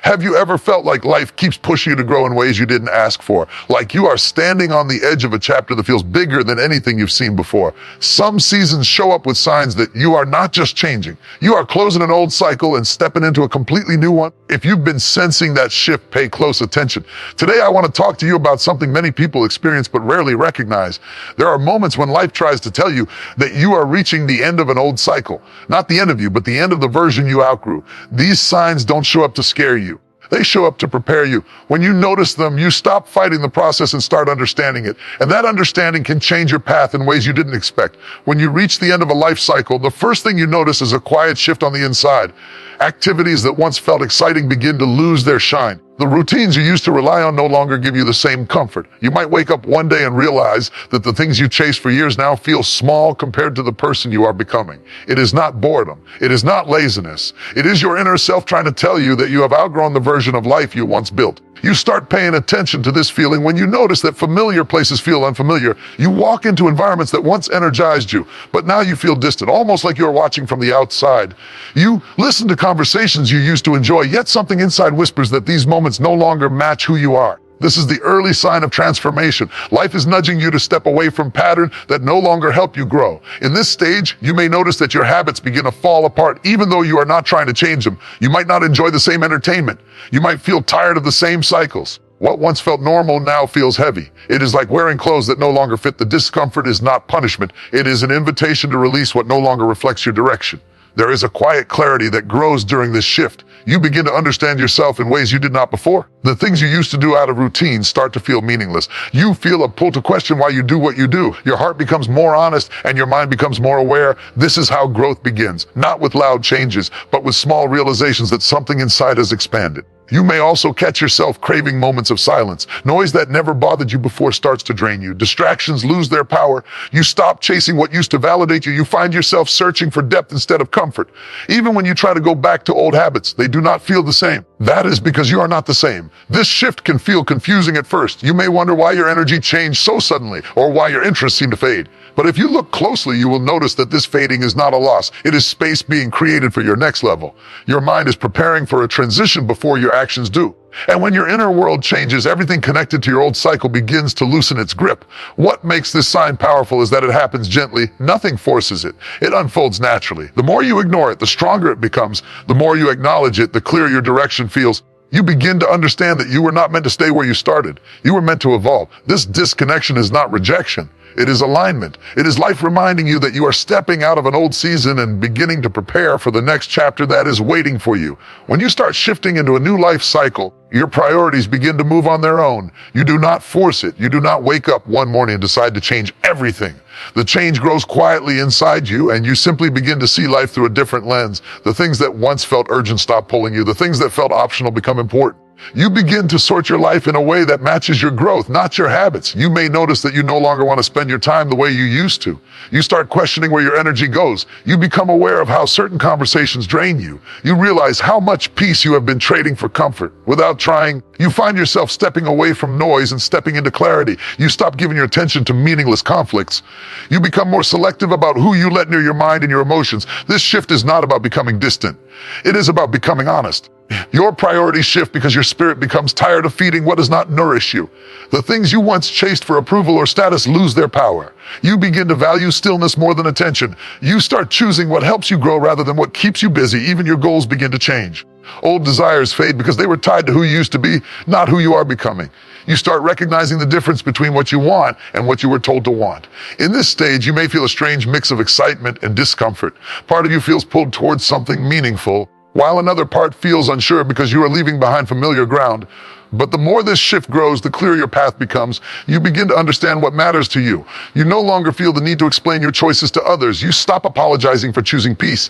Have you ever felt like life keeps pushing you to grow in ways you didn't ask for? Like you are standing on the edge of a chapter that feels bigger than anything you've seen before. Some seasons show up with signs that you are not just changing. You are closing an old cycle and stepping into a completely new one. If you've been sensing that shift, pay close attention. Today, I want to talk to you about something many people experience but rarely recognize. There are moments when life tries to tell you that you are reaching the end of an old cycle. Not the end of you, but the end of the version you outgrew. These signs don't show up to scare you. They show up to prepare you. When you notice them, you stop fighting the process and start understanding it. And that understanding can change your path in ways you didn't expect. When you reach the end of a life cycle, the first thing you notice is a quiet shift on the inside. Activities that once felt exciting begin to lose their shine. The routines you used to rely on no longer give you the same comfort. You might wake up one day and realize that the things you chased for years now feel small compared to the person you are becoming. It is not boredom. It is not laziness. It is your inner self trying to tell you that you have outgrown the version of life you once built. You start paying attention to this feeling when you notice that familiar places feel unfamiliar. You walk into environments that once energized you, but now you feel distant, almost like you're watching from the outside. You listen to conversations you used to enjoy, yet something inside whispers that these moments no longer match who you are. This is the early sign of transformation. Life is nudging you to step away from patterns that no longer help you grow. In this stage, you may notice that your habits begin to fall apart, even though you are not trying to change them. You might not enjoy the same entertainment. You might feel tired of the same cycles. What once felt normal now feels heavy. It is like wearing clothes that no longer fit. The discomfort is not punishment. It is an invitation to release what no longer reflects your direction. There is a quiet clarity that grows during this shift. You begin to understand yourself in ways you did not before. The things you used to do out of routine start to feel meaningless. You feel a pull to question why you do what you do. Your heart becomes more honest and your mind becomes more aware. This is how growth begins, not with loud changes, but with small realizations that something inside has expanded. You may also catch yourself craving moments of silence. Noise that never bothered you before starts to drain you. Distractions lose their power. You stop chasing what used to validate you. You find yourself searching for depth instead of comfort. Even when you try to go back to old habits, they do not feel the same. That is because you are not the same. This shift can feel confusing at first. You may wonder why your energy changed so suddenly or why your interests seem to fade. But if you look closely, you will notice that this fading is not a loss. It is space being created for your next level. Your mind is preparing for a transition before your actions do. And when your inner world changes, everything connected to your old cycle begins to loosen its grip. What makes this sign powerful is that it happens gently. Nothing forces it. It unfolds naturally. The more you ignore it, the stronger it becomes. The more you acknowledge it, the clearer your direction feels. You begin to understand that you were not meant to stay where you started. You were meant to evolve. This disconnection is not rejection. It is alignment. It is life reminding you that you are stepping out of an old season and beginning to prepare for the next chapter that is waiting for you. When you start shifting into a new life cycle, your priorities begin to move on their own. You do not force it. You do not wake up one morning and decide to change everything. The change grows quietly inside you, and you simply begin to see life through a different lens. The things that once felt urgent stop pulling you. The things that felt optional become important. You begin to sort your life in a way that matches your growth, not your habits. You may notice that you no longer want to spend your time the way you used to. You start questioning where your energy goes. You become aware of how certain conversations drain you. You realize how much peace you have been trading for comfort. Without trying, you find yourself stepping away from noise and stepping into clarity. You stop giving your attention to meaningless conflicts. You become more selective about who you let near your mind and your emotions. This shift is not about becoming distant. It is about becoming honest. Your priorities shift because your spirit becomes tired of feeding what does not nourish you. The things you once chased for approval or status lose their power. You begin to value stillness more than attention. You start choosing what helps you grow rather than what keeps you busy. Even your goals begin to change. Old desires fade because they were tied to who you used to be, not who you are becoming. You start recognizing the difference between what you want and what you were told to want. In this stage, you may feel a strange mix of excitement and discomfort. Part of you feels pulled towards something meaningful, while another part feels unsure because you are leaving behind familiar ground. But the more this shift grows, the clearer your path becomes. You begin to understand what matters to you. You no longer feel the need to explain your choices to others. You stop apologizing for choosing peace.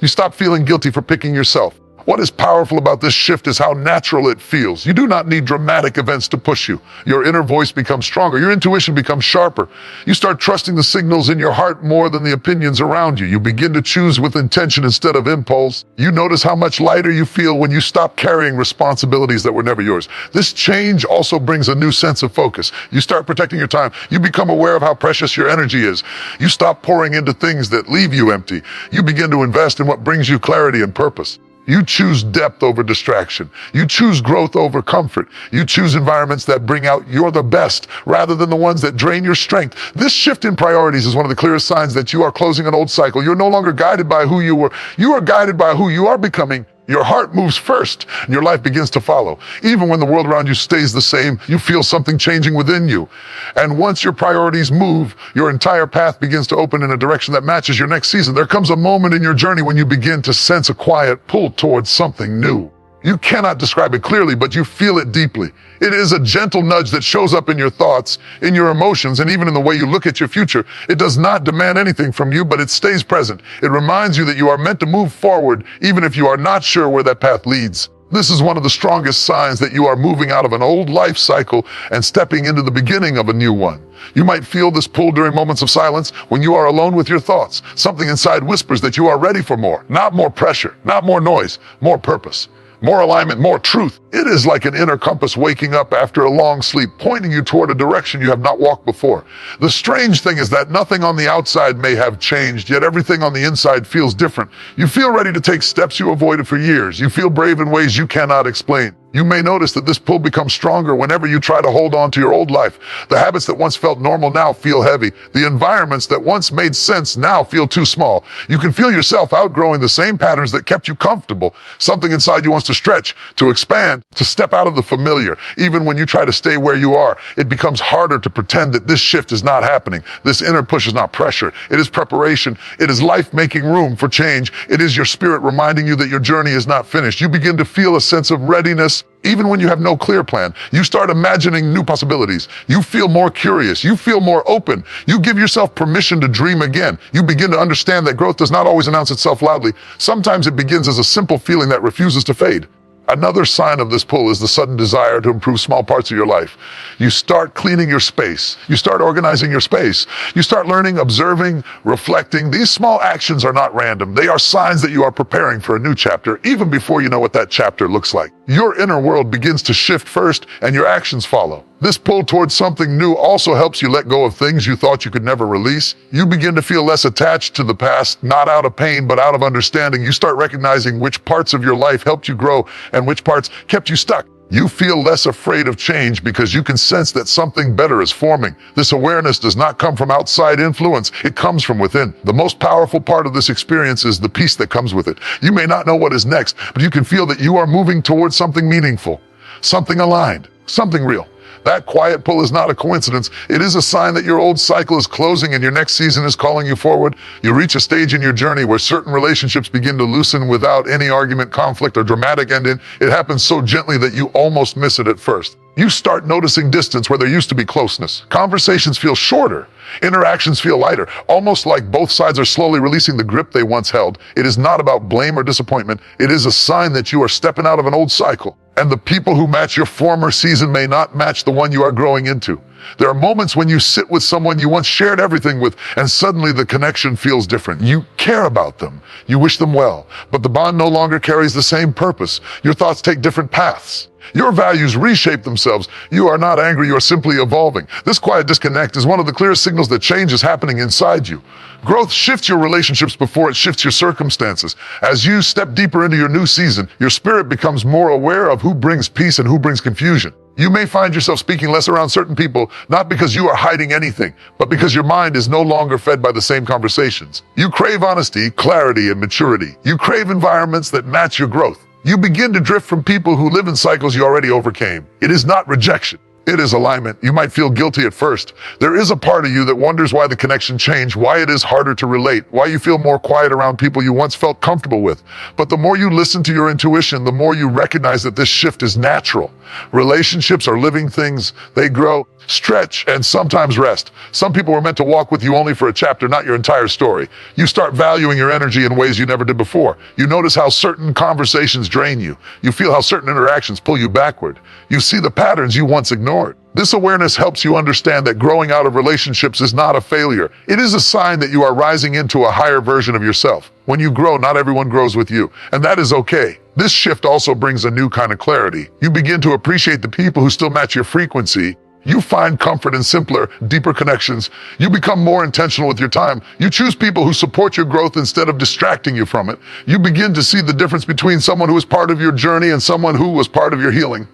You stop feeling guilty for picking yourself. What is powerful about this shift is how natural it feels. You do not need dramatic events to push you. Your inner voice becomes stronger. Your intuition becomes sharper. You start trusting the signals in your heart more than the opinions around you. You begin to choose with intention instead of impulse. You notice how much lighter you feel when you stop carrying responsibilities that were never yours. This change also brings a new sense of focus. You start protecting your time. You become aware of how precious your energy is. You stop pouring into things that leave you empty. You begin to invest in what brings you clarity and purpose. You choose depth over distraction. You choose growth over comfort. You choose environments that bring out your the best rather than the ones that drain your strength. This shift in priorities is one of the clearest signs that you are closing an old cycle. You're no longer guided by who you were. You are guided by who you are becoming. Your heart moves first, and your life begins to follow. Even when the world around you stays the same, you feel something changing within you. And once your priorities move, your entire path begins to open in a direction that matches your next season. There comes a moment in your journey when you begin to sense a quiet pull towards something new. You cannot describe it clearly, but you feel it deeply. It is a gentle nudge that shows up in your thoughts, in your emotions, and even in the way you look at your future. It does not demand anything from you, but it stays present. It reminds you that you are meant to move forward, even if you are not sure where that path leads. This is one of the strongest signs that you are moving out of an old life cycle and stepping into the beginning of a new one. You might feel this pull during moments of silence when you are alone with your thoughts. Something inside whispers that you are ready for more. Not more pressure, not more noise, more purpose. More alignment, more truth. It is like an inner compass waking up after a long sleep, pointing you toward a direction you have not walked before. The strange thing is that nothing on the outside may have changed, yet everything on the inside feels different. You feel ready to take steps you avoided for years. You feel brave in ways you cannot explain. You may notice that this pull becomes stronger whenever you try to hold on to your old life. The habits that once felt normal now feel heavy. The environments that once made sense now feel too small. You can feel yourself outgrowing the same patterns that kept you comfortable. Something inside you wants to stretch, to expand, to step out of the familiar. Even when you try to stay where you are, it becomes harder to pretend that this shift is not happening. This inner push is not pressure. It is preparation. It is life making room for change. It is your spirit reminding you that your journey is not finished. You begin to feel a sense of readiness. Even when you have no clear plan, you start imagining new possibilities. You feel more curious. You feel more open. You give yourself permission to dream again. You begin to understand that growth does not always announce itself loudly. Sometimes it begins as a simple feeling that refuses to fade. Another sign of this pull is the sudden desire to improve small parts of your life. You start cleaning your space. You start organizing your space. You start learning, observing, reflecting. These small actions are not random. They are signs that you are preparing for a new chapter, even before you know what that chapter looks like. Your inner world begins to shift first, and your actions follow. This pull towards something new also helps you let go of things you thought you could never release. You begin to feel less attached to the past, not out of pain, but out of understanding. You start recognizing which parts of your life helped you grow and which parts kept you stuck. You feel less afraid of change because you can sense that something better is forming. This awareness does not come from outside influence. It comes from within. The most powerful part of this experience is the peace that comes with it. You may not know what is next, but you can feel that you are moving towards something meaningful, something aligned, something real. That quiet pull is not a coincidence. It is a sign that your old cycle is closing and your next season is calling you forward. You reach a stage in your journey where certain relationships begin to loosen without any argument, conflict, or dramatic ending. It happens so gently that you almost miss it at first. You start noticing distance where there used to be closeness. Conversations feel shorter. Interactions feel lighter, almost like both sides are slowly releasing the grip they once held. It is not about blame or disappointment. It is a sign that you are stepping out of an old cycle. And the people who match your former season may not match the one you are growing into. There are moments when you sit with someone you once shared everything with, and suddenly the connection feels different. You care about them. You wish them well, but the bond no longer carries the same purpose. Your thoughts take different paths. Your values reshape themselves. You are not angry, you are simply evolving. This quiet disconnect is one of the clearest signals that change is happening inside you. Growth shifts your relationships before it shifts your circumstances. As you step deeper into your new season, your spirit becomes more aware of who brings peace and who brings confusion. You may find yourself speaking less around certain people, not because you are hiding anything, but because your mind is no longer fed by the same conversations. You crave honesty, clarity, and maturity. You crave environments that match your growth. You begin to drift from people who live in cycles you already overcame. It is not rejection. It is alignment. You might feel guilty at first. There is a part of you that wonders why the connection changed, why it is harder to relate, why you feel more quiet around people you once felt comfortable with. But the more you listen to your intuition, the more you recognize that this shift is natural. Relationships are living things. They grow, stretch, and sometimes rest. Some people were meant to walk with you only for a chapter, not your entire story. You start valuing your energy in ways you never did before. You notice how certain conversations drain you. You feel how certain interactions pull you backward. You see the patterns you once ignored. This awareness helps you understand that growing out of relationships is not a failure. It is a sign that you are rising into a higher version of yourself. When you grow, not everyone grows with you, and that is okay. This shift also brings a new kind of clarity. You begin to appreciate the people who still match your frequency. You find comfort in simpler, deeper connections. You become more intentional with your time. You choose people who support your growth instead of distracting you from it. You begin to see the difference between someone who is part of your journey and someone who was part of your healing.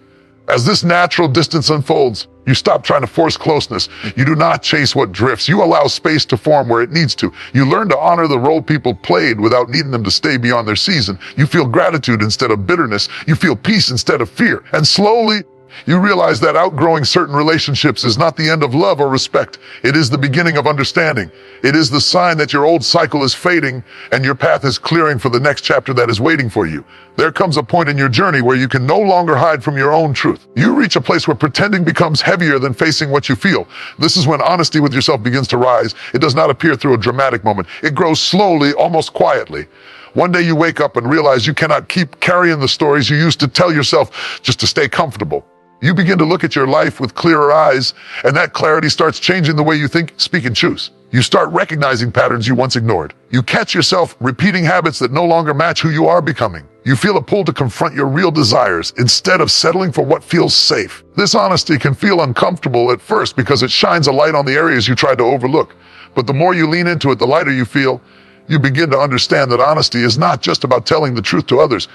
As this natural distance unfolds, you stop trying to force closeness. You do not chase what drifts. You allow space to form where it needs to. You learn to honor the role people played without needing them to stay beyond their season. You feel gratitude instead of bitterness. You feel peace instead of fear. And slowly, you realize that outgrowing certain relationships is not the end of love or respect. It is the beginning of understanding. It is the sign that your old cycle is fading and your path is clearing for the next chapter that is waiting for you. There comes a point in your journey where you can no longer hide from your own truth. You reach a place where pretending becomes heavier than facing what you feel. This is when honesty with yourself begins to rise. It does not appear through a dramatic moment. It grows slowly, almost quietly. One day you wake up and realize you cannot keep carrying the stories you used to tell yourself just to stay comfortable. You begin to look at your life with clearer eyes, and that clarity starts changing the way you think, speak, and choose. You start recognizing patterns you once ignored. You catch yourself repeating habits that no longer match who you are becoming. You feel a pull to confront your real desires instead of settling for what feels safe. This honesty can feel uncomfortable at first because it shines a light on the areas you tried to overlook. But the more you lean into it, the lighter you feel. You begin to understand that honesty is not just about telling the truth to others.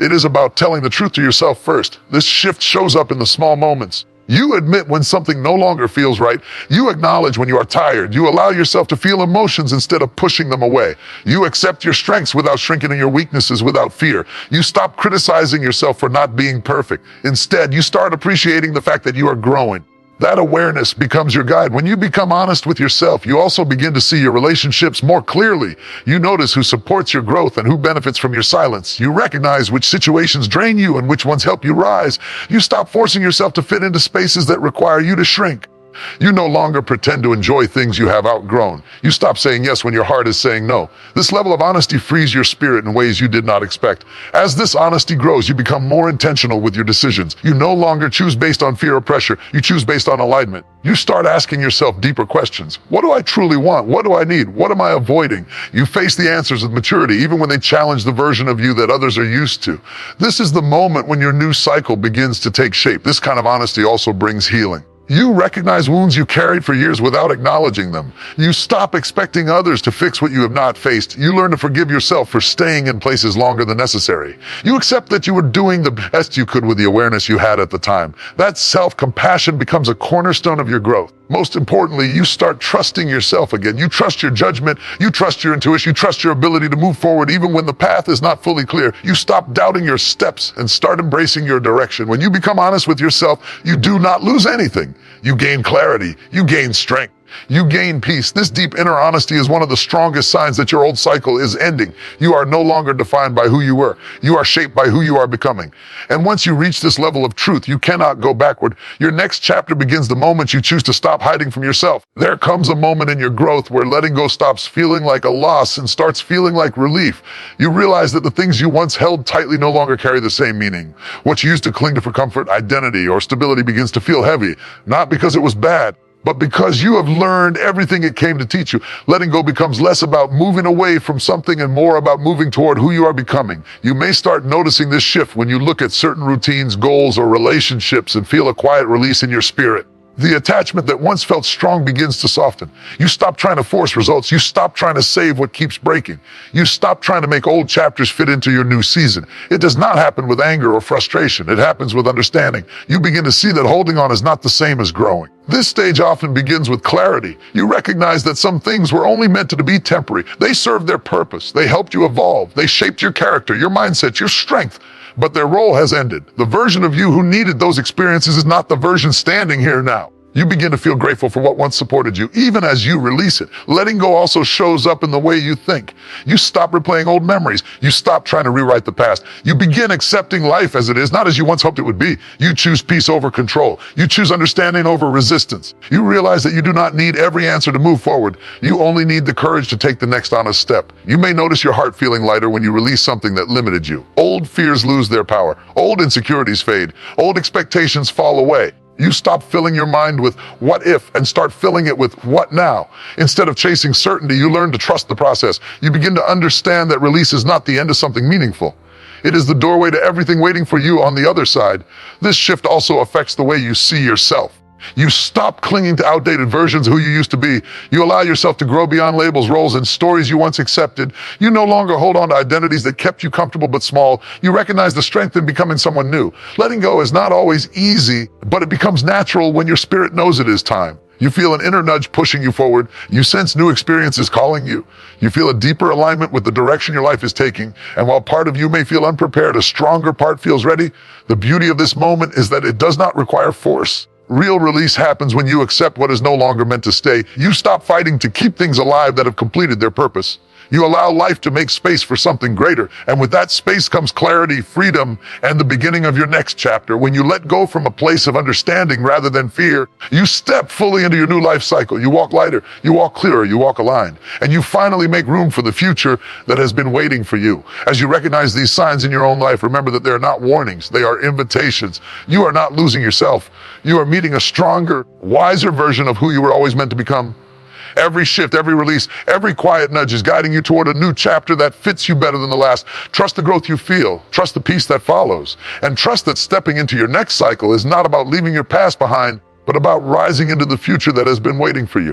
It is about telling the truth to yourself first. This shift shows up in the small moments. You admit when something no longer feels right. You acknowledge when you are tired. You allow yourself to feel emotions instead of pushing them away. You accept your strengths without shrinking in your weaknesses without fear. You stop criticizing yourself for not being perfect. Instead, you start appreciating the fact that you are growing. That awareness becomes your guide. When you become honest with yourself, you also begin to see your relationships more clearly. You notice who supports your growth and who benefits from your silence. You recognize which situations drain you and which ones help you rise. You stop forcing yourself to fit into spaces that require you to shrink. You no longer pretend to enjoy things you have outgrown. You stop saying yes when your heart is saying no. This level of honesty frees your spirit in ways you did not expect. As this honesty grows, you become more intentional with your decisions. You no longer choose based on fear or pressure. You choose based on alignment. You start asking yourself deeper questions. What do I truly want? What do I need? What am I avoiding? You face the answers with maturity, even when they challenge the version of you that others are used to. This is the moment when your new cycle begins to take shape. This kind of honesty also brings healing. You recognize wounds you carried for years without acknowledging them. You stop expecting others to fix what you have not faced. You learn to forgive yourself for staying in places longer than necessary. You accept that you were doing the best you could with the awareness you had at the time. That self-compassion becomes a cornerstone of your growth. Most importantly, you start trusting yourself again. You trust your judgment, you trust your intuition, you trust your ability to move forward even when the path is not fully clear. You stop doubting your steps and start embracing your direction. When you become honest with yourself, you do not lose anything. You gain clarity, you gain strength. You gain peace. This deep inner honesty is one of the strongest signs that your old cycle is ending. You are no longer defined by who you were. You are shaped by who you are becoming. And once you reach this level of truth, you cannot go backward. Your next chapter begins the moment you choose to stop hiding from yourself. There comes a moment in your growth where letting go stops feeling like a loss and starts feeling like relief. You realize that the things you once held tightly no longer carry the same meaning. What you used to cling to for comfort, identity, or stability begins to feel heavy, not because it was bad, but because you have learned everything it came to teach you. Letting go becomes less about moving away from something and more about moving toward who you are becoming. You may start noticing this shift when you look at certain routines, goals, or relationships and feel a quiet release in your spirit. The attachment that once felt strong begins to soften. You stop trying to force results. You stop trying to save what keeps breaking. You stop trying to make old chapters fit into your new season. It does not happen with anger or frustration. It happens with understanding. You begin to see that holding on is not the same as growing. This stage often begins with clarity. You recognize that some things were only meant to be temporary. They served their purpose. They helped you evolve. They shaped your character, your mindset, your strength. But their role has ended. The version of you who needed those experiences is not the version standing here now. You begin to feel grateful for what once supported you, even as you release it. Letting go also shows up in the way you think. You stop replaying old memories. You stop trying to rewrite the past. You begin accepting life as it is, not as you once hoped it would be. You choose peace over control. You choose understanding over resistance. You realize that you do not need every answer to move forward. You only need the courage to take the next honest step. You may notice your heart feeling lighter when you release something that limited you. Old fears lose their power. Old insecurities fade. Old expectations fall away. You stop filling your mind with what if and start filling it with what now. Instead of chasing certainty, you learn to trust the process. You begin to understand that release is not the end of something meaningful. It is the doorway to everything waiting for you on the other side. This shift also affects the way you see yourself. You stop clinging to outdated versions of who you used to be. You allow yourself to grow beyond labels, roles, and stories you once accepted. You no longer hold on to identities that kept you comfortable but small. You recognize the strength in becoming someone new. Letting go is not always easy, but it becomes natural when your spirit knows it is time. You feel an inner nudge pushing you forward. You sense new experiences calling you. You feel a deeper alignment with the direction your life is taking. And while part of you may feel unprepared, a stronger part feels ready. The beauty of this moment is that it does not require force. Real release happens when you accept what is no longer meant to stay. You stop fighting to keep things alive that have completed their purpose. You allow life to make space for something greater. And with that space comes clarity, freedom, and the beginning of your next chapter. When you let go from a place of understanding rather than fear, you step fully into your new life cycle. You walk lighter, you walk clearer, you walk aligned. And you finally make room for the future that has been waiting for you. As you recognize these signs in your own life, remember that they are not warnings, they are invitations. You are not losing yourself. You are meeting a stronger, wiser version of who you were always meant to become. Every shift, every release, every quiet nudge is guiding you toward a new chapter that fits you better than the last. Trust the growth you feel. Trust the peace that follows. And trust that stepping into your next cycle is not about leaving your past behind, but about rising into the future that has been waiting for you.